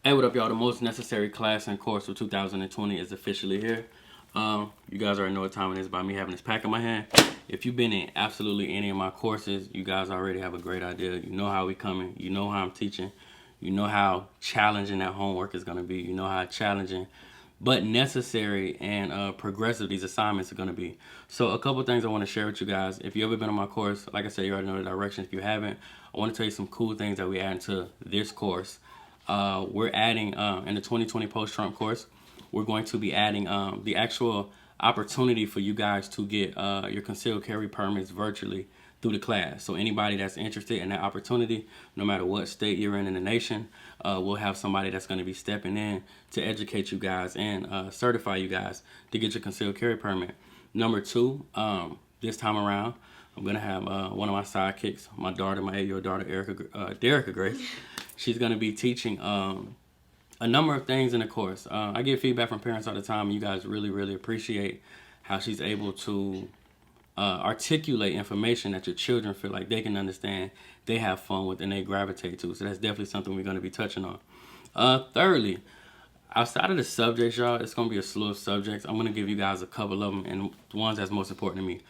Hey, what up, y'all? The most necessary class and course of 2020 is officially here. You guys already know what time it is by me having this pack in my hand. If you've been in absolutely any of my courses, you guys already have a great idea. You know how we coming. You know how I'm teaching. You know how challenging that homework is going to be. You know how challenging but necessary and progressive these assignments are going to be. So a couple things I want to share with you guys. If you ever been on my course, like I said, you already know the direction. If you haven't, I want to tell you some cool things that we add into this course. We're adding in the 2020 post-Trump course, we're going to be adding the actual opportunity for you guys to get your concealed carry permits virtually through the class. So anybody that's interested in that opportunity, no matter what state you're in the nation, we'll have somebody that's going to be stepping in to educate you guys and certify you guys to get your concealed carry permit. Number two, this time around, I'm going to have one of my sidekicks, my daughter, my 8-year-old daughter, Derrick Grace. She's going to be teaching a number of things in the course. I get feedback from parents all the time, and you guys really, really appreciate how she's able to articulate information that your children feel like they can understand, they have fun with, and they gravitate to. So that's definitely something we're going to be touching on. Thirdly, outside of the subjects, y'all, it's going to be a slew of subjects. I'm going to give you guys a couple of them, and the ones that's most important to me.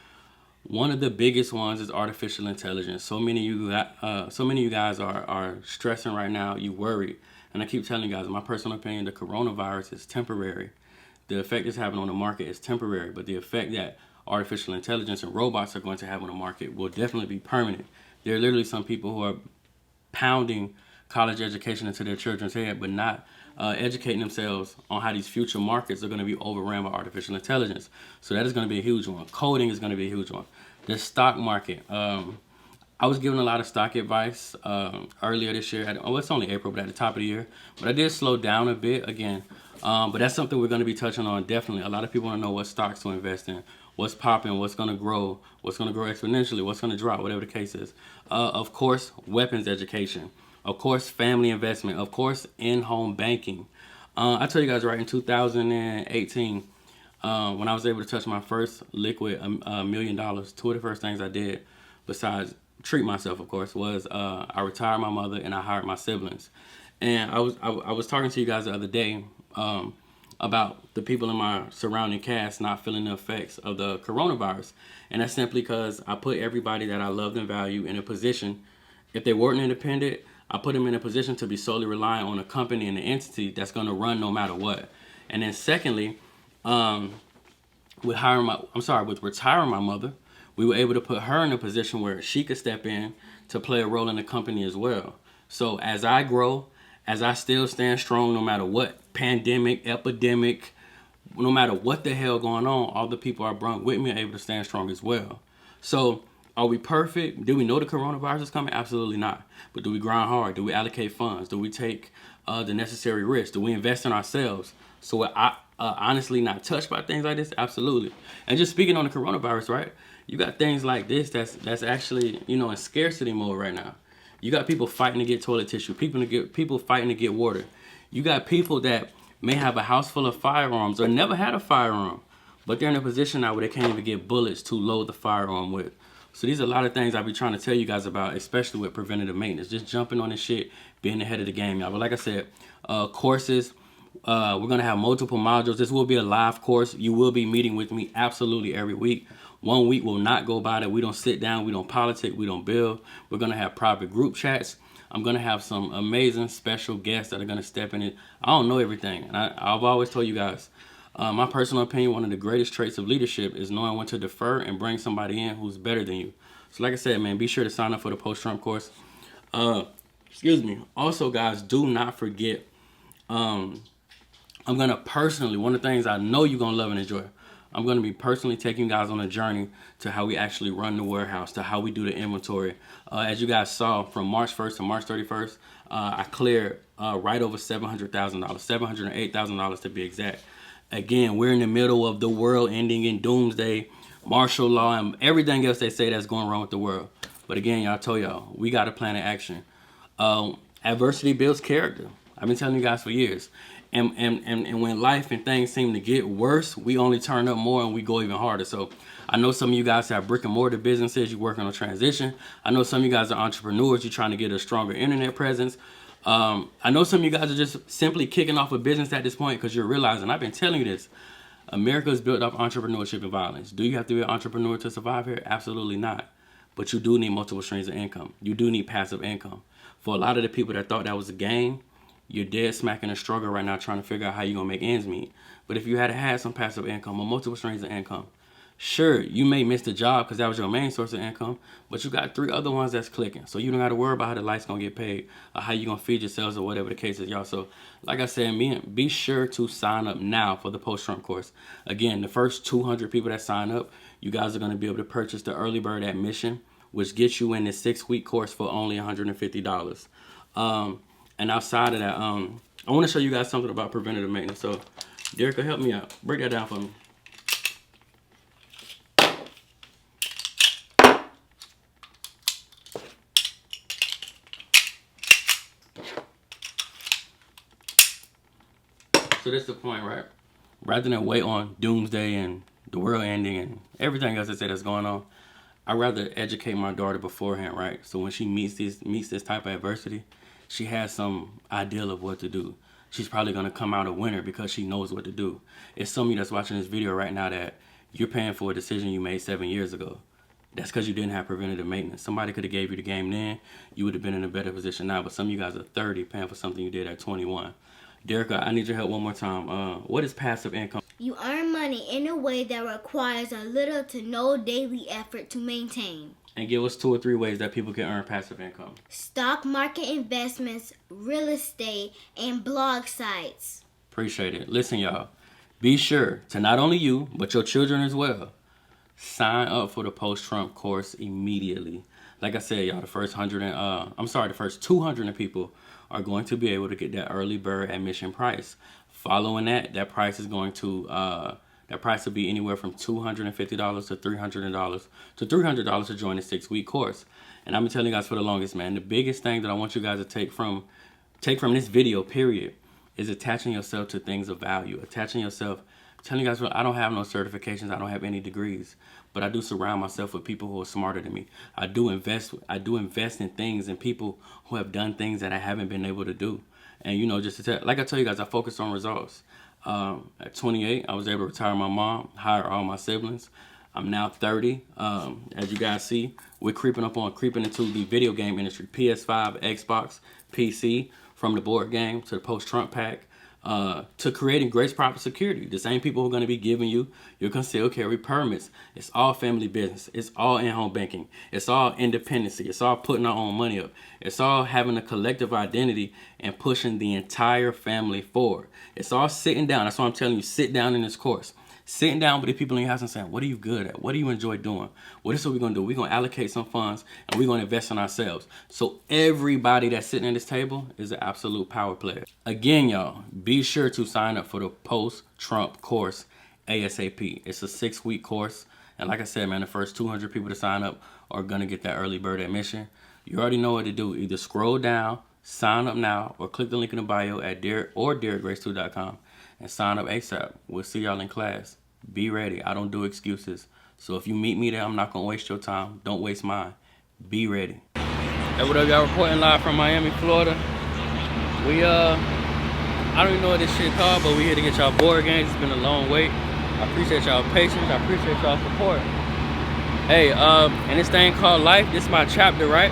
One of the biggest ones is artificial intelligence. So many of you guys are stressing right now. You worried, and I keep telling you guys, in my personal opinion, the coronavirus is temporary. The effect it's having on the market is temporary, but the effect that artificial intelligence and robots are going to have on the market will definitely be permanent. There are literally some people who are pounding college education into their children's head, but not educating themselves on how these future markets are going to be overrun by artificial intelligence. So that is going to be a huge one. Coding is going to be a huge one. The stock market. I was giving a lot of stock advice earlier this year. It's only April, but at the top of the year. But I did slow down a bit again. But that's something we're going to be touching on definitely. A lot of people want to know what stocks to invest in, what's popping, what's going to grow exponentially, what's going to drop, whatever the case is. Of course, weapons education. Of course, family investment. Of course, in-home banking. I tell you guys right, in 2018, when I was able to touch my first liquid $1 million, two of the first things I did, besides treat myself, of course, was I retired my mother and I hired my siblings. And I was talking to you guys the other day about the people in my surrounding cast not feeling the effects of the coronavirus. And that's simply because I put everybody that I loved and value in a position. If they weren't independent, I put them in a position to be solely reliant on a company and an entity that's going to run no matter what. And then secondly, with retiring my mother, we were able to put her in a position where she could step in to play a role in the company as well. So as I grow, as I still stand strong, no matter what pandemic, epidemic, no matter what the hell going on, all the people I brought with me are able to stand strong as well. So are we perfect? Do we know the coronavirus is coming? Absolutely not. But do we grind hard? Do we allocate funds? Do we take the necessary risks? Do we invest in ourselves? So we're honestly not touched by things like this? Absolutely. And just speaking on the coronavirus, right? You got things like this that's actually, in scarcity mode right now. You got people fighting to get toilet tissue, people fighting to get water. You got people that may have a house full of firearms or never had a firearm, but they're in a position now where they can't even get bullets to load the firearm with. So these are a lot of things I'll be trying to tell you guys about, especially with preventative maintenance. Just jumping on this shit, being ahead of the game, y'all. But like I said, courses, we're going to have multiple modules. This will be a live course. You will be meeting with me absolutely every week. 1 week will not go by that we don't sit down, we don't politic, we don't build. We're going to have private group chats. I'm going to have some amazing special guests that are going to step in it. I don't know everything. And I've always told you guys, my personal opinion, one of the greatest traits of leadership is knowing when to defer and bring somebody in who's better than you. So like I said, man, be sure to sign up for the post-Trump course. Also, guys, do not forget, I'm going to personally, one of the things I know you're going to love and enjoy, I'm going to be personally taking you guys on a journey to how we actually run the warehouse, to how we do the inventory. As you guys saw, from March 1st to March 31st, I cleared right over $700,000, $708,000 to be exact. Again, we're in the middle of the world ending in doomsday, martial law, and everything else they say that's going wrong with the world. But again, y'all, I told y'all, we got a plan of action. Adversity builds character. I've been telling you guys for years. And when life and things seem to get worse, we only turn up more and we go even harder. So I know some of you guys have brick and mortar businesses. You're working on transition. I know some of you guys are entrepreneurs. You're trying to get a stronger internet presence. I know some of you guys are just simply kicking off a business at this point because you're realizing, I've been telling you this, America is built off entrepreneurship and violence. Do you have to be an entrepreneur to survive here? Absolutely not. But you do need multiple streams of income. You do need passive income. For a lot of the people that thought that was a game, you're dead smack in a struggle right now trying to figure out how you're going to make ends meet. But if you had some passive income or multiple streams of income, sure, you may miss the job because that was your main source of income, but you got 3 other ones that's clicking. So you don't got to worry about how the light's going to get paid or how you're going to feed yourselves or whatever the case is, y'all. So like I said, be sure to sign up now for the post-Trump course. Again, the first 200 people that sign up, you guys are going to be able to purchase the early bird admission, which gets you in this 6-week course for only $150. And outside of that, I want to show you guys something about preventative maintenance. So Derrick, help me out. Break that down for me. So this is the point, right? Rather than wait on doomsday and the world ending and everything else that's going on, I'd rather educate my daughter beforehand, right? So when she meets this type of adversity, she has some ideal of what to do. She's probably gonna come out a winner because she knows what to do. It's some of you that's watching this video right now that you're paying for a decision you made 7 years ago. That's because you didn't have preventative maintenance. Somebody could have gave you the game then, you would have been in a better position now. But some of you guys are 30 paying for something you did at 21. Derrick, I need your help one more time. What is passive income? You earn money in a way that requires a little to no daily effort to maintain. And give us 2 or 3 ways that people can earn passive income. Stock market investments, real estate, and blog sites. Appreciate it. Listen, y'all. Be sure to not only you, but your children as well, sign up for the post-Trump course immediately. Like I said, y'all, the first 200 people are going to be able to get that early bird admission price. Following that price is going to that price will be anywhere from $250 to $300 to join the 6-week course. And I've been telling you guys for the longest, man, the biggest thing that I want you guys to take from this video, period, is attaching yourself to things of value. Attaching yourself, telling you guys, well, I don't have no certifications, I don't have any degrees, but I do surround myself with people who are smarter than me. I do invest in things and people who have done things that I haven't been able to do. And you know, just to tell, like I tell you guys, I focus on results. At 28, I was able to retire my mom, hire all my siblings. I'm now 30. As you guys see, we're creeping into the video game industry, PS5, Xbox, PC, from the board game to the post-Trump pack, to creating Grace Proper Security. The same people who are going to be giving you your concealed carry permits. It's all family business. It's all in-home banking. It's all independency. It's all putting our own money up. It's all having a collective identity and pushing the entire family forward. It's all sitting down. That's why I'm telling you, sit down in this course. Sitting down with the people in your house and saying, what are you good at? What do you enjoy doing? Well, this is what we're going to do. We're going to allocate some funds and we're going to invest in ourselves. So everybody that's sitting at this table is an absolute power player. Again, y'all, be sure to sign up for the post-Trump course ASAP. It's a 6-week course. And like I said, man, the first 200 people to sign up are going to get that early bird admission. You already know what to do. Either scroll down, sign up now, or click the link in the bio at DerrickGrace2.com. and sign up ASAP. We'll see y'all in class. Be ready. I don't do excuses. So if you meet me there, I'm not going to waste your time. Don't waste mine. Be ready. Hey, what up, y'all? Reporting live from Miami, Florida. I don't even know what this shit called, but we're here to get y'all board games. It's been a long wait. I appreciate y'all patience. I appreciate y'all support. Hey, and this thing called life, this is my chapter, right?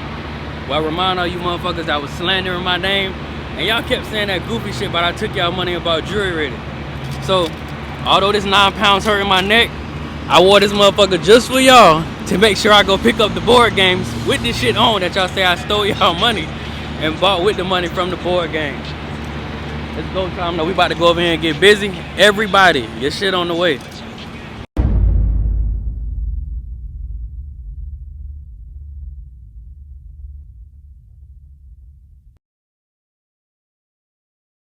Well, I remind all you motherfuckers that was slandering my name. And y'all kept saying that goofy shit, but I took y'all money about jury ready. So, although this 9 pounds hurting my neck, I wore this motherfucker just for y'all to make sure I go pick up the board games with this shit on that y'all say I stole y'all money and bought with the money from the board games. It's go time though. We about to go over here and get busy. Everybody, your shit on the way.